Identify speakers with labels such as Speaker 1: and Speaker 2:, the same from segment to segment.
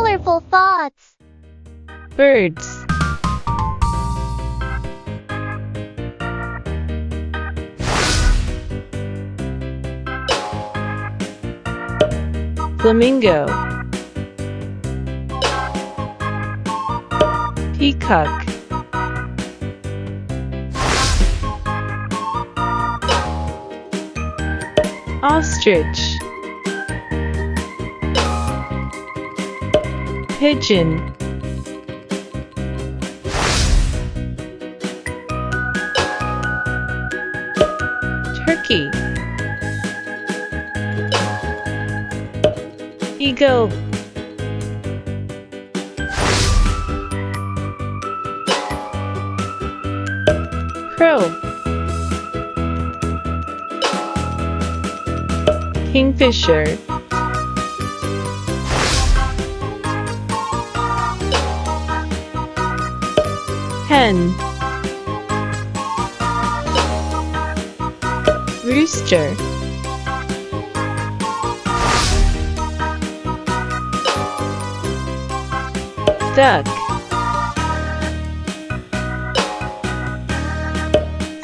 Speaker 1: Colorful thoughts.
Speaker 2: Birds. Flamingo. Peacock. Ostrich. Pigeon. Turkey. Eagle. Crow. Kingfisher. Hen. Rooster. Duck.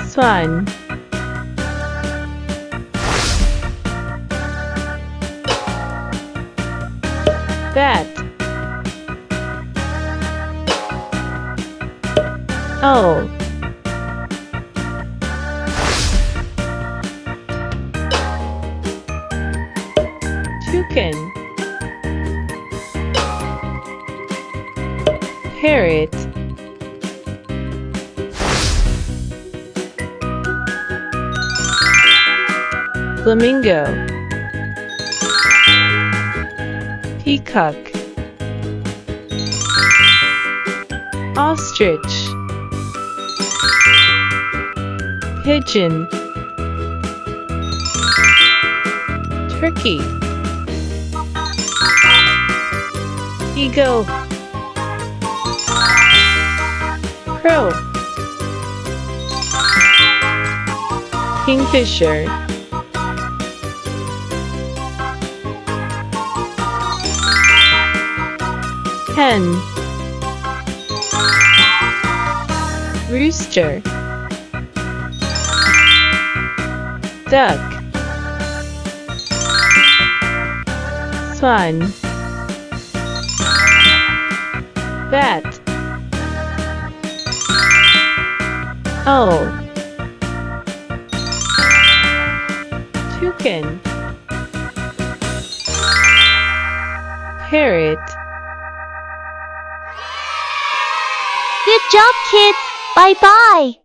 Speaker 2: Swan. Bat. Owl. Toucan. Parrot. Flamingo. Peacock. Ostrich. Pigeon. Turkey. Eagle. Crow. Kingfisher. Hen. Rooster. Duck. Swan. Bat. Owl. Toucan. Parrot.
Speaker 1: Good job, kids. Bye-bye.